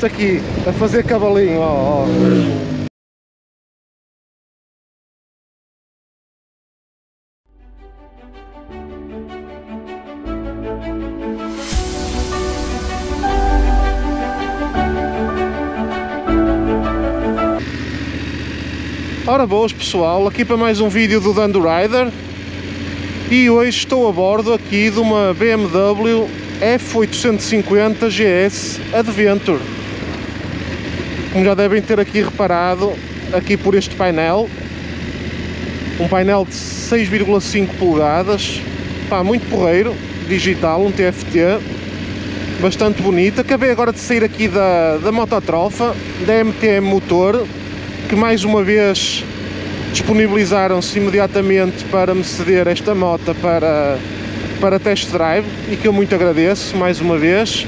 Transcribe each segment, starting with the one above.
isto aqui, a fazer cavalinho, ó, ó. Ora boas pessoal, aqui para mais um vídeo do Dando Rider. E hoje estou a bordo aqui de uma BMW F850 GS Adventure. Como já devem ter aqui reparado, aqui por este painel, um painel de 6,5 polegadas, pá, muito porreiro, digital, um TFT, bastante bonito. Acabei agora de sair aqui da Mototrofa, da MTM Motor, que mais uma vez disponibilizaram-se imediatamente para me ceder esta moto para test drive, e que eu muito agradeço mais uma vez.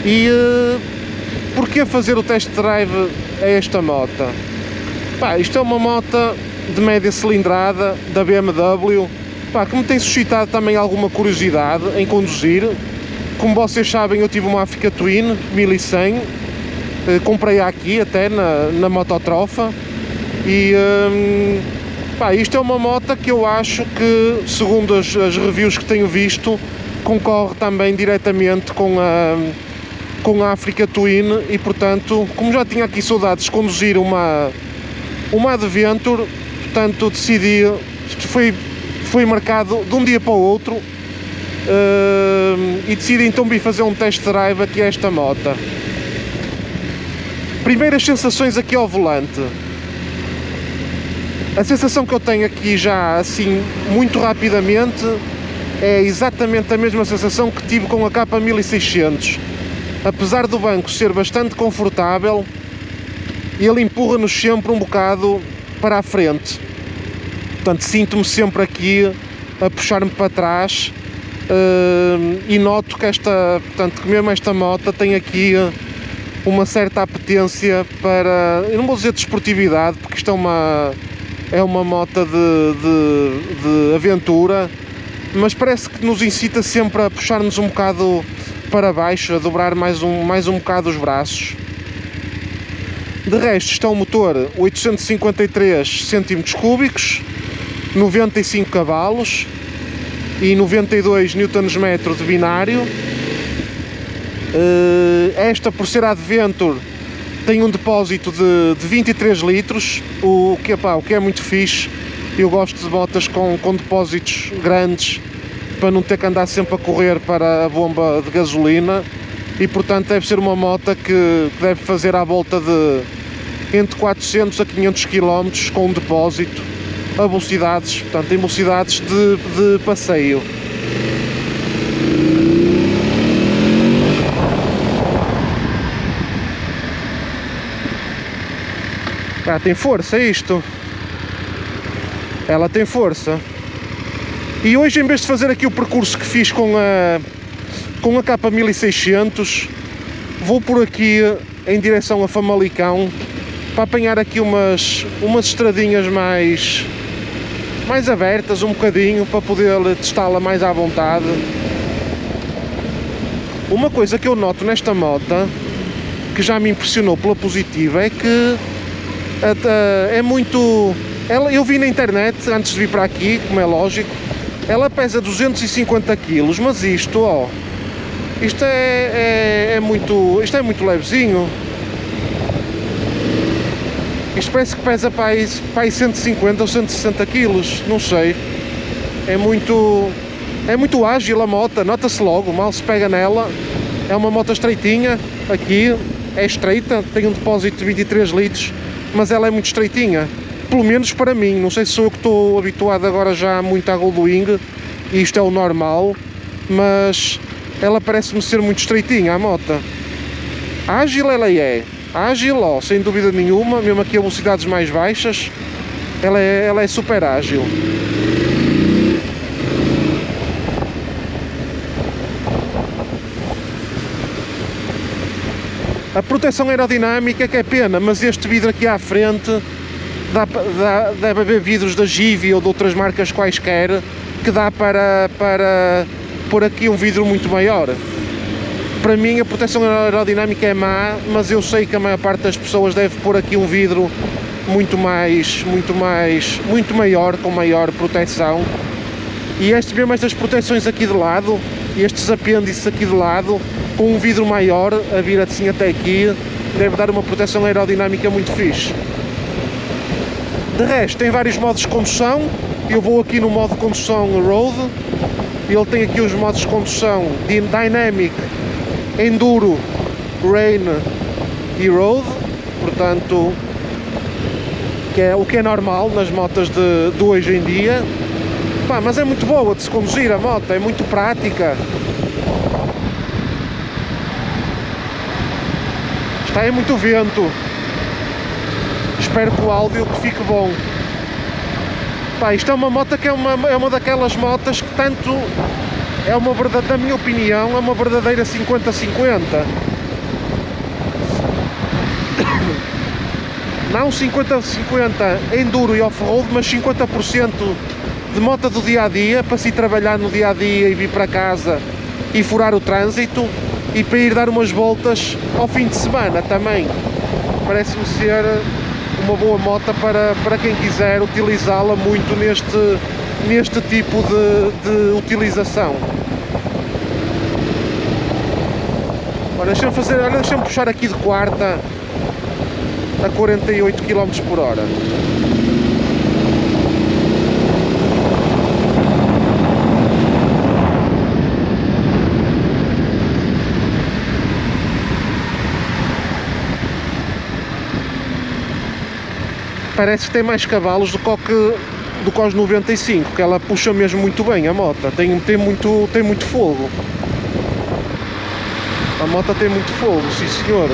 E porquê fazer o test drive a esta moto? Pá, isto é uma moto de média cilindrada da BMW, pá, que me tem suscitado também alguma curiosidade em conduzir. Como vocês sabem, eu tive uma Africa Twin 1100, comprei-a aqui até na Mototrofa, e pá, isto é uma moto que eu acho que, segundo as reviews que tenho visto, concorre também diretamente com a Africa Twin. E portanto, como já tinha aqui saudades de conduzir uma Adventure, portanto decidi, foi marcado de um dia para o outro, e decidi então vir fazer um test drive aqui a esta moto. Primeiras sensações aqui ao volante. A sensação que eu tenho aqui já assim muito rapidamente é exatamente a mesma sensação que tive com a K1600. Apesar do banco ser bastante confortável, ele empurra-nos sempre um bocado para a frente. Portanto, sinto-me sempre aqui a puxar-me para trás, e noto que portanto, que mesmo esta moto tem aqui uma certa apetência para, eu não vou dizer desportividade, porque isto é uma moto de aventura, mas parece que nos incita sempre a puxar-nos um bocado para baixo, a dobrar mais um bocado os braços. De resto, está um motor 853 cm3, 95 cavalos e 92 Nm de binário. Esta, por ser Adventure, tem um depósito de 23 litros, o que é muito fixe. Eu gosto de motas com depósitos grandes, para não ter que andar sempre a correr para a bomba de gasolina, e portanto deve ser uma moto que deve fazer à volta de entre 400 a 500 km com um depósito a velocidades, portanto em velocidades de passeio. Ah, tem força isto, ela tem força. E hoje, em vez de fazer aqui o percurso que fiz com a K1600, vou por aqui em direção a Famalicão, para apanhar aqui umas estradinhas mais abertas um bocadinho, para poder testá-la mais à vontade. Uma coisa que eu noto nesta moto, que já me impressionou pela positiva, é que é muito... eu vi na internet, antes de vir para aqui, como é lógico, ela pesa 250 kg, mas isto, ó, isto é muito levezinho. Isto parece que pesa para aí 150 ou 160 kg, não sei. É muito ágil a moto, nota-se logo, mal se pega nela. É uma moto estreitinha, aqui é estreita, tem um depósito de 23 litros, mas ela é muito estreitinha, pelo menos para mim. Não sei se sou eu que estou habituado agora já muito à Goldwing, e isto é o normal, mas ela parece-me ser muito estreitinha a moto. Ágil ela é, ágil, ó, sem dúvida nenhuma, mesmo aqui a velocidades mais baixas, ela é super ágil. A proteção aerodinâmica, que é pena, mas este vidro aqui à frente, deve haver vidros da Givi ou de outras marcas quaisquer, que dá para pôr aqui um vidro muito maior. Para mim a proteção aerodinâmica é má, mas eu sei que a maior parte das pessoas deve pôr aqui um vidro muito maior, com maior proteção. E estas proteções aqui de lado, estes apêndices aqui de lado, com um vidro maior a vir assim até aqui, deve dar uma proteção aerodinâmica muito fixe. De resto, tem vários modos de condução. Eu vou aqui no modo de condução Road. Ele tem aqui os modos de condução Dynamic, Enduro, Rain e Road. Portanto, o que é normal nas motas de hoje em dia. Pá, mas é muito boa de se conduzir a moto, é muito prática. Está aí muito vento. Espero que o áudio fique bom. Pá, isto é uma moto que é uma daquelas motas que tanto é uma verdade, na minha opinião, é uma verdadeira 50-50. Não 50-50 enduro e off-road, mas 50% de moto do dia a dia, para se ir trabalhar no dia a dia e vir para casa e furar o trânsito, e para ir dar umas voltas ao fim de semana também. Parece-me ser uma boa moto para quem quiser utilizá-la muito neste tipo de utilização. Ora, deixa-me puxar aqui de quarta a 48 km/h. Parece que tem mais cavalos do que aos 95, que ela puxa mesmo muito bem a moto, tem muito fogo. A moto tem muito fogo, sim senhor.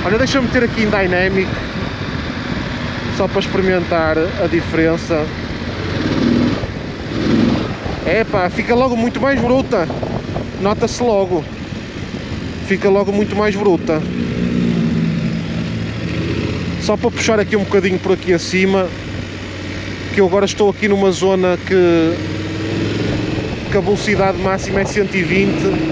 Olha, deixa-me meter aqui em Dynamic, só para experimentar a diferença. Epá, fica logo muito mais bruta, nota-se logo. Fica logo muito mais bruta. Só para puxar aqui um bocadinho por aqui acima, que eu agora estou aqui numa zona que a velocidade máxima é 120.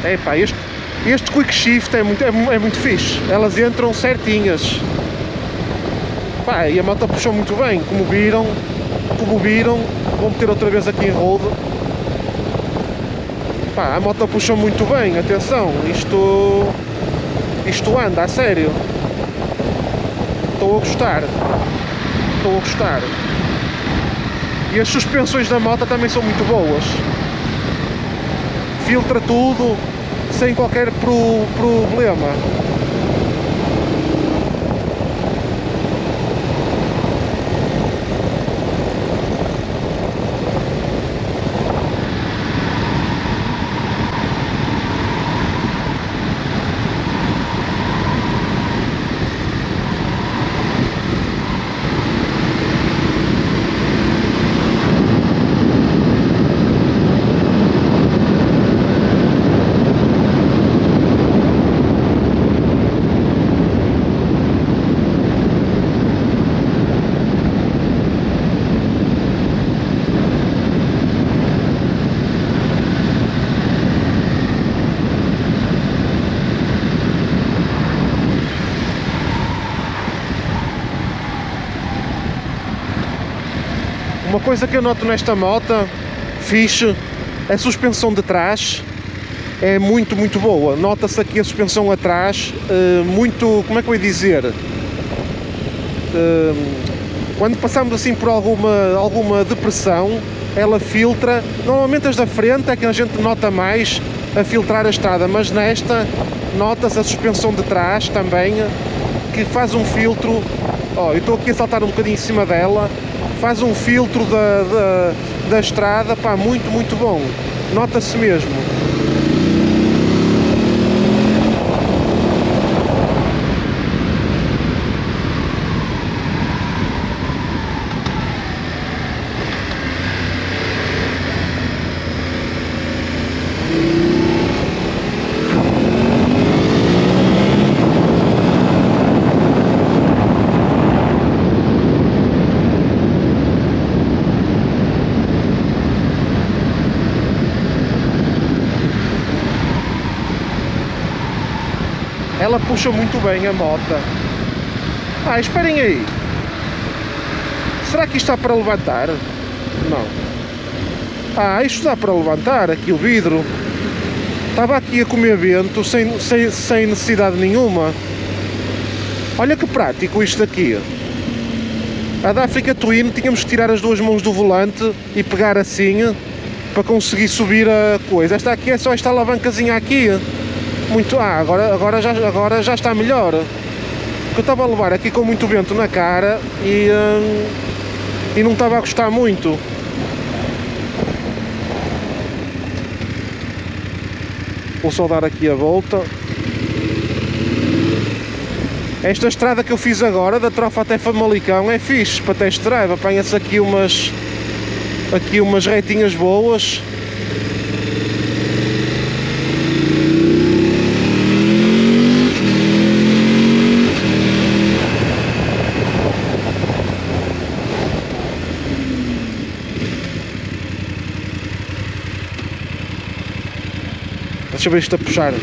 Epá, este quick shift é muito fixe, elas entram certinhas. Pá, e a moto puxou muito bem, como viram, vou meter outra vez aqui em road. Pá, a moto puxou muito bem, atenção, isto anda, a sério. Estou a gostar. E as suspensões da moto também são muito boas. Filtra tudo sem qualquer problema. Uma coisa que eu noto nesta moto, fixe, a suspensão de trás é muito boa. Nota-se aqui a suspensão atrás, muito, como é que eu ia dizer? Quando passamos assim por alguma depressão, ela filtra. Normalmente as da frente é que a gente nota mais a filtrar a estrada, mas nesta nota-se a suspensão de trás também, que faz um filtro. Ó, eu estou aqui a saltar um bocadinho em cima dela, faz um filtro da estrada, pá, muito bom, nota-se mesmo. ela puxa muito bem a moto. Ah, esperem aí. Será que isto está para levantar? Não. Ah, isto dá para levantar, aqui o vidro. Estava aqui a comer vento sem necessidade nenhuma. Olha que prático isto aqui. A da Africa Twin tínhamos que tirar as duas mãos do volante e pegar assim para conseguir subir a coisa. Esta aqui é só esta alavancazinha aqui. Muito. Ah, agora já está melhor. Porque eu estava a levar aqui com muito vento na cara e não estava a gostar muito. Vou só dar aqui a volta. Esta estrada que eu fiz agora, da Trofa até Famalicão, é fixe para test drive. Apanha-se aqui umas retinhas boas. Deixa eu ver isto a puxar.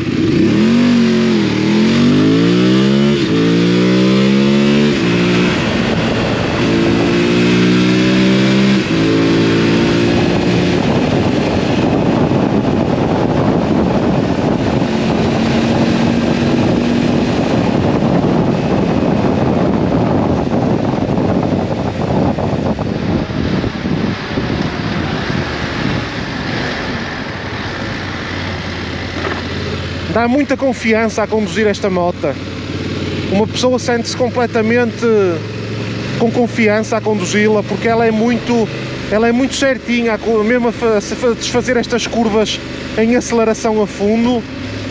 Dá muita confiança a conduzir esta moto. Uma pessoa sente-se completamente com confiança a conduzi-la, porque ela é muito certinha, mesmo a desfazer estas curvas em aceleração a fundo,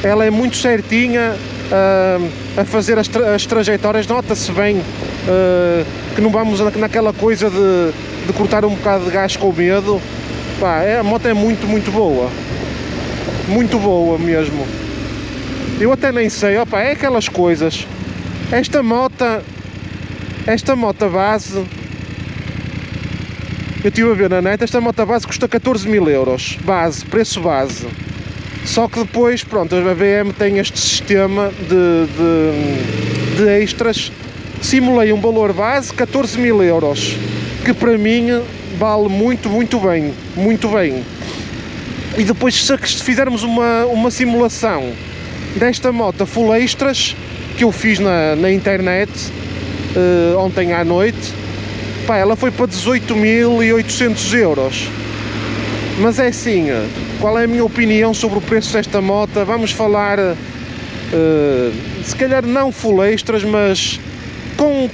ela é muito certinha a fazer as trajetórias. Nota-se bem que não vamos naquela coisa de cortar um bocado de gás com medo. Pá, a moto é muito boa mesmo. Eu até nem sei, opa, é aquelas coisas. Esta moto base, eu estive a ver na net, esta moto base custa 14 mil euros, preço base. Só que depois, pronto, a BM tem este sistema de extras. Simulei um valor base, 14 mil euros, que para mim vale muito bem. E depois, se fizermos uma simulação desta moto full extras que eu fiz na internet ontem à noite, pá, ela foi para 18.800 euros. Mas é assim, qual é a minha opinião sobre o preço desta moto? Vamos falar se calhar não full extras, mas com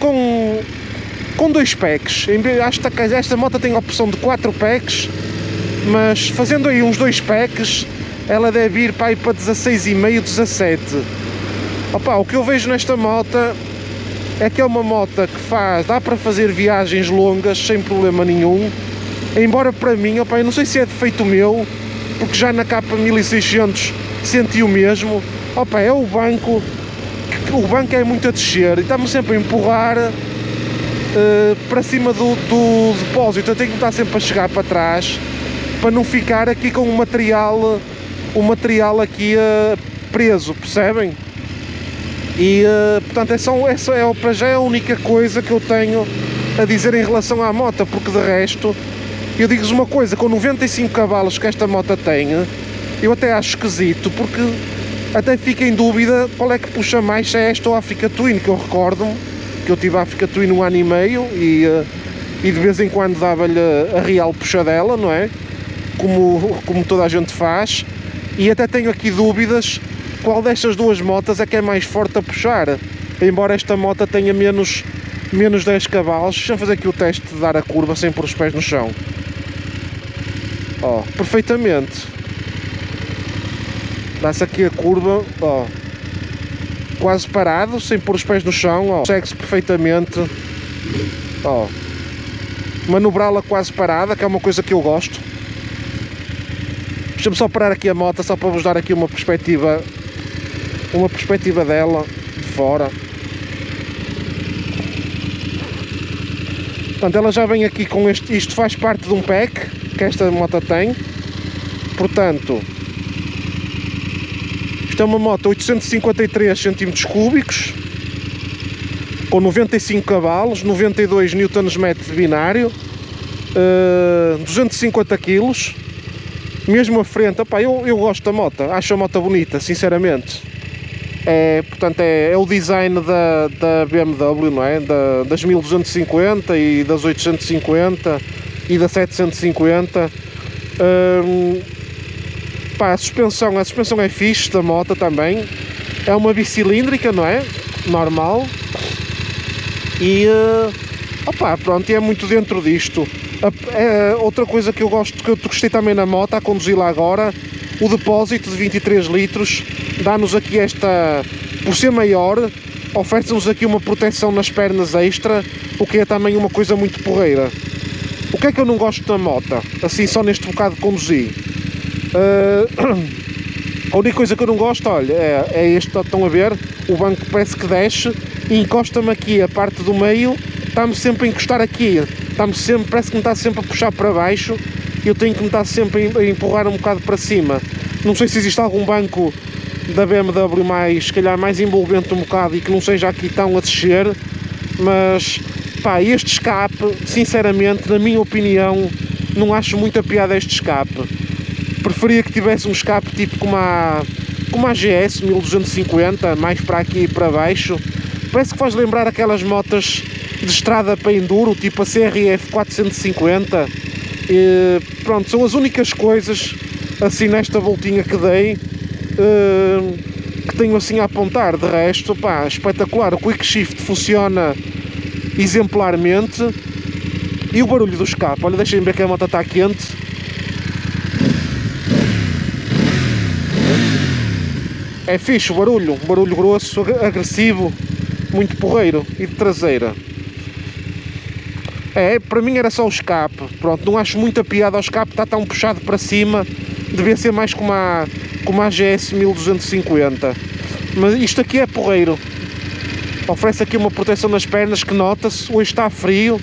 2 packs. Acho que esta moto tem a opção de 4 packs, mas fazendo aí uns 2 packs ela deve ir para 16,5, 17. Opa, o que eu vejo nesta moto é que é uma moto que dá para fazer viagens longas sem problema nenhum. Embora para mim, opa, eu não sei se é defeito meu, porque já na capa 1600 senti o mesmo. Opa, é o banco é muito a descer e está-me sempre a empurrar para cima do depósito. Eu tenho que estar sempre a chegar para trás para não ficar aqui com o material aqui preso, percebem? E portanto para já é a única coisa que eu tenho a dizer em relação à moto, porque de resto eu digo-vos uma coisa, com 95 cavalos que esta moto tem, eu até acho esquisito, porque até fico em dúvida qual é que puxa mais, se é esta ou a Africa Twin, que eu recordo-me que eu tive a Africa Twin 1 ano e meio e de vez em quando dava-lhe a real puxadela, não é? Como toda a gente faz. E até tenho aqui dúvidas qual destas duas motas é que é mais forte a puxar, embora esta moto tenha menos 10 cavalos. Deixa-me fazer aqui o teste de dar a curva sem pôr os pés no chão. Ó, perfeitamente. Dá-se aqui a curva, ó, quase parado, sem pôr os pés no chão, ó, segue-se perfeitamente, ó, manobrá-la quase parada, que é uma coisa que eu gosto. Deixa-me só parar aqui a moto, só para vos dar aqui uma perspectiva dela de fora. Portanto, ela já vem aqui com isto faz parte de um pack que esta moto tem. Portanto, Isto é uma moto 853 cm3, com 95 cavalos, 92 Nm de binário, 250 kg. Mesmo a frente, opá, eu gosto da moto, acho a moto bonita, sinceramente. Portanto, é o design da BMW, não é? Das 1250 e das 850 e da 750. Pá, a suspensão é fixe da moto também. É uma bicilíndrica, não é? Normal. E opá, pronto, e é muito dentro disto. Outra coisa que eu gostei também na moto, a conduzi-la agora, o depósito de 23 litros, dá-nos aqui esta, por ser maior, oferece-nos aqui uma proteção nas pernas extra, o que é também uma coisa muito porreira. O que é que eu não gosto da moto, assim só neste bocado de conduzir? A única coisa que eu não gosto, olha, é este, estão a ver, o banco parece que desce e encosta-me aqui, a parte do meio, está-me sempre a encostar aqui, parece que me está sempre a puxar para baixo, e eu tenho que me estar sempre a empurrar um bocado para cima. Não sei se existe algum banco da BMW mais, se calhar mais envolvente um bocado e que não seja aqui tão a descer, mas pá, este escape, sinceramente, na minha opinião, não acho muita piada este escape. Preferia que tivesse um escape tipo como a GS 1250, mais para aqui e para baixo. Parece que faz lembrar aquelas motas de estrada para enduro, tipo a CRF 450. E pronto, são as únicas coisas assim nesta voltinha que dei que tenho assim a apontar. De resto, pá, espetacular. O Quick Shift funciona exemplarmente. E o barulho do escape, olha, deixem ver que a moto está quente. É fixe o barulho, um barulho grosso, agressivo, muito porreiro, e de traseira. Para mim era só o escape, pronto, não acho muita piada ao escape, está tão puxado para cima, devia ser mais como a GS 1250. Mas isto aqui é porreiro, oferece aqui uma proteção nas pernas que nota-se. Hoje está frio,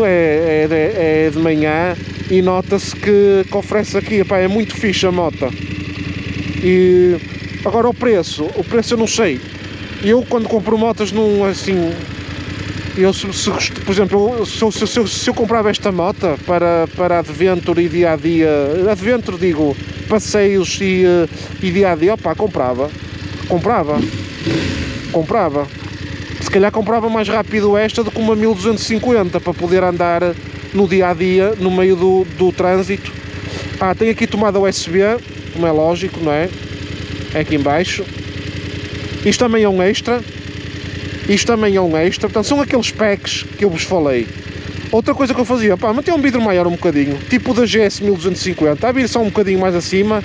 é de manhã, e nota-se que oferece aqui, epá, é muito fixe a moto. E agora o preço eu não sei. Eu quando compro motas não, assim, por exemplo, se eu comprava esta moto para Adventure e dia a dia, Adventure digo, passeios e dia a dia, opá, comprava. Se calhar comprava mais rápido esta do que uma 1250 para poder andar no dia a dia, no meio do trânsito. Tem aqui tomada USB, como é lógico, não é? É aqui em baixo. Isto também é um extra. Portanto, são aqueles packs que eu vos falei. Outra coisa que eu fazia, pá, manter um vidro maior um bocadinho, tipo da GS 1250, a vir só um bocadinho mais acima.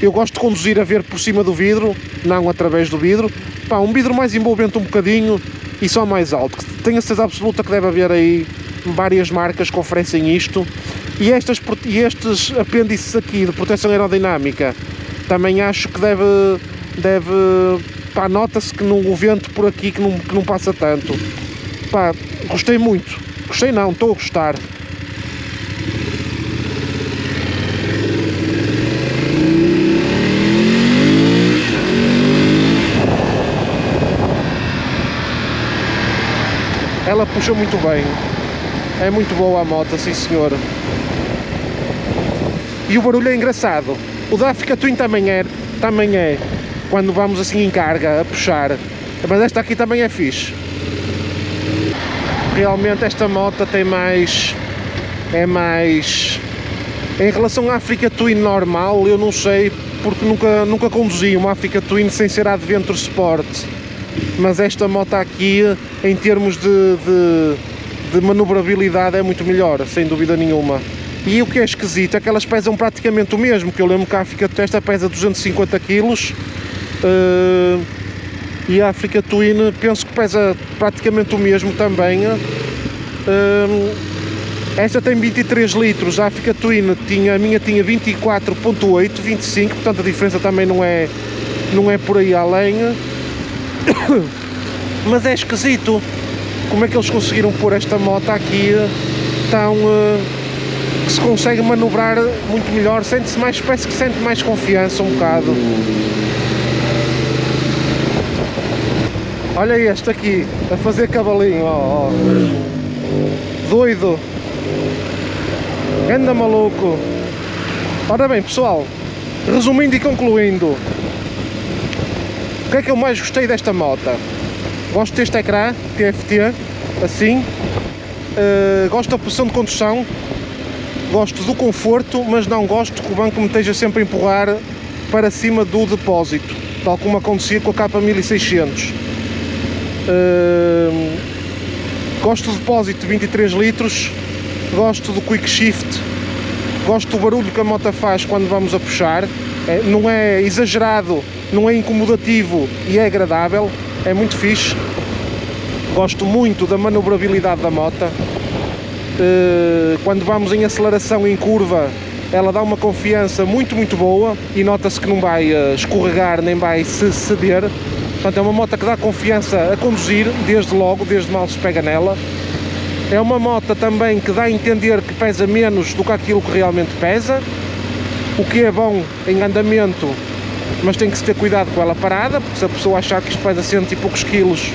Eu gosto de conduzir a ver por cima do vidro, não através do vidro. Pá, um vidro mais envolvente um bocadinho e só mais alto. Tenho a certeza absoluta que deve haver aí várias marcas que oferecem isto. E estes apêndices aqui de proteção aerodinâmica, também acho que deve pá, nota-se que o vento por aqui que não passa tanto. Pá, gostei muito. Gostei não, estou a gostar. Ela puxa muito bem. É muito boa a moto, sim senhor. E o barulho é engraçado. O da Africa Twin também é, quando vamos assim em carga, a puxar. Mas esta aqui também é fixe. Realmente esta moto tem mais... Em relação à Africa Twin normal, eu não sei, porque nunca conduzi uma Africa Twin sem ser a Adventure Sport. Mas esta moto aqui, em termos de manobrabilidade, é muito melhor, sem dúvida nenhuma. E o que é esquisito é que elas pesam praticamente o mesmo, que eu lembro que a Africa Twin esta pesa 250 kg e a Africa Twin penso que pesa praticamente o mesmo também. Esta tem 23 litros, a Africa Twin a minha tinha 24.8, 25, portanto a diferença também não é por aí além. Mas é esquisito como é que eles conseguiram pôr esta moto aqui tão... que se consegue manobrar muito melhor, sente-se mais, parece que sente mais confiança um bocado. Olha este aqui, a fazer cavalinho, ó, ó. Doido. Anda maluco. Ora bem, pessoal, resumindo e concluindo, o que é que eu mais gostei desta moto? Gosto deste ecrã TFT, assim. Gosto da posição de condução. Gosto do conforto, mas não gosto que o banco me esteja sempre a empurrar para cima do depósito, tal como acontecia com a K1600. Gosto do depósito de 23 litros, gosto do quick shift, gosto do barulho que a moto faz quando vamos a puxar. Não é exagerado, não é incomodativo e é agradável, é muito fixe. Gosto muito da manobrabilidade da moto. Quando vamos em aceleração em curva, ela dá uma confiança muito boa e nota-se que não vai escorregar nem vai se ceder. Portanto, é uma moto que dá confiança a conduzir desde logo, desde mal se pega nela. É uma moto também que dá a entender que pesa menos do que aquilo que realmente pesa, o que é bom em andamento, mas tem que se ter cuidado com ela parada, porque se a pessoa achar que isto pesa 100 e poucos quilos,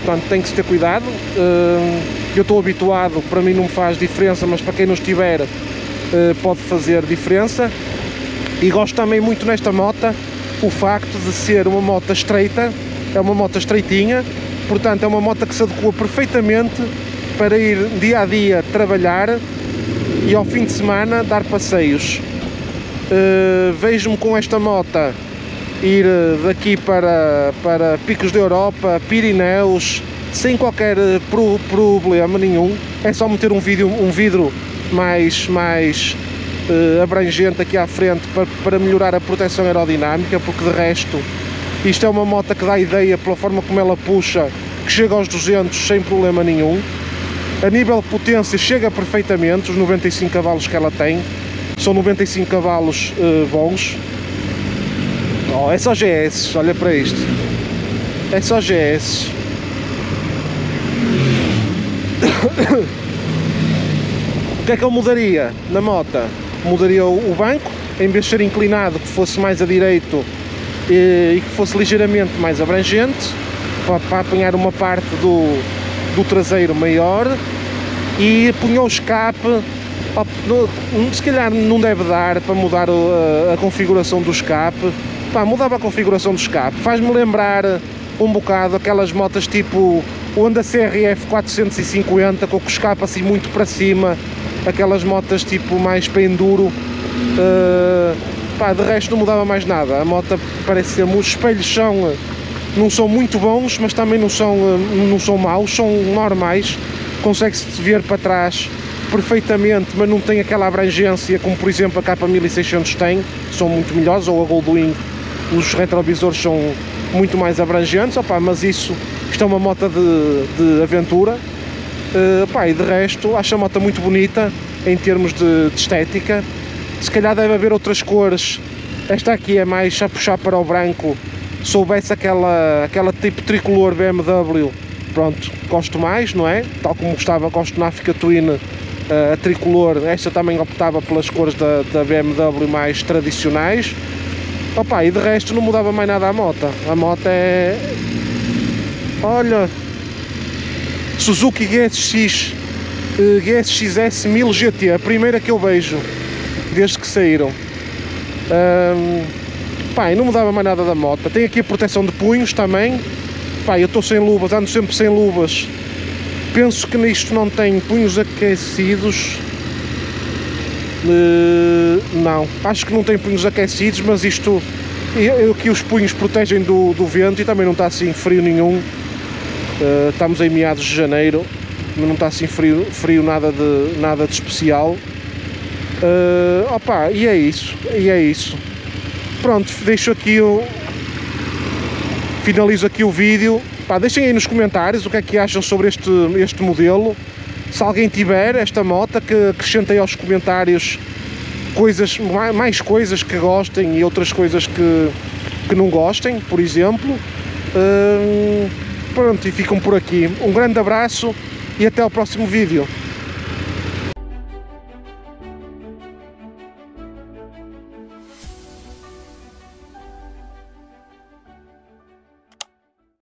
portanto tem que se ter cuidado. Eu estou habituado, para mim não faz diferença, mas para quem não estiver pode fazer diferença. E gosto também muito nesta moto o facto de ser uma moto estreita, é uma moto estreitinha, portanto é uma moto que se adequa perfeitamente para ir dia a dia trabalhar e ao fim de semana dar passeios. Vejo-me com esta moto ir daqui para Picos da Europa, Pirineus, sem qualquer problema nenhum. É só meter um vidro mais abrangente aqui à frente para melhorar a proteção aerodinâmica, porque de resto isto é uma moto que dá ideia, pela forma como ela puxa, que chega aos 200 sem problema nenhum. A nível de potência chega perfeitamente, os 95 cavalos que ela tem são 95 cavalos bons. Oh, é só GS, olha para isto, é só GS. O que é que eu mudaria na moto? Mudaria o banco, em vez de ser inclinado, que fosse mais a direito e que fosse ligeiramente mais abrangente, para apanhar uma parte do traseiro maior, e punha o escape. Se calhar não deve dar para mudar a configuração do escape. Mudava a configuração do escape, faz-me lembrar um bocado aquelas motas tipo Honda CRF 450, com o escape assim muito para cima, aquelas motas tipo mais para enduro. De resto não mudava mais nada. A moto parece ser, os espelhos não são muito bons, mas também não são maus, são normais, consegue-se ver para trás perfeitamente, mas não tem aquela abrangência como por exemplo a K1600 tem, são muito melhores, ou a Goldwing, os retrovisores são muito mais abrangentes. Mas isto é uma moto de aventura. E de resto acho a moto muito bonita em termos de estética. Se calhar deve haver outras cores, esta aqui é mais a puxar para o branco. Se houvesse aquela tipo tricolor BMW, pronto, gosto mais, não é? Tal como gosto na Africa Twin, a tricolor, esta também optava pelas cores da BMW mais tradicionais. E de resto não mudava mais nada a moto. A moto é... Olha, Suzuki GSX GSX-S 1000 GT, a primeira que eu vejo desde que saíram. E não mudava mais nada da moto. Tem aqui a proteção de punhos também. Eu estou sem luvas, ando sempre sem luvas. Penso que nisto não tem punhos aquecidos. Não, acho que não tem punhos aquecidos, mas isto aqui os punhos protegem do vento e também não está assim frio nenhum. Estamos em meados de janeiro, mas não está assim frio nada de especial. E é isso. Pronto, finalizo aqui o vídeo. Deixem aí nos comentários o que é que acham sobre este modelo. Se alguém tiver esta moto, que acrescentem aos comentários mais coisas que gostem e outras coisas que não gostem, por exemplo. Pronto, e ficam por aqui. Um grande abraço e até ao próximo vídeo.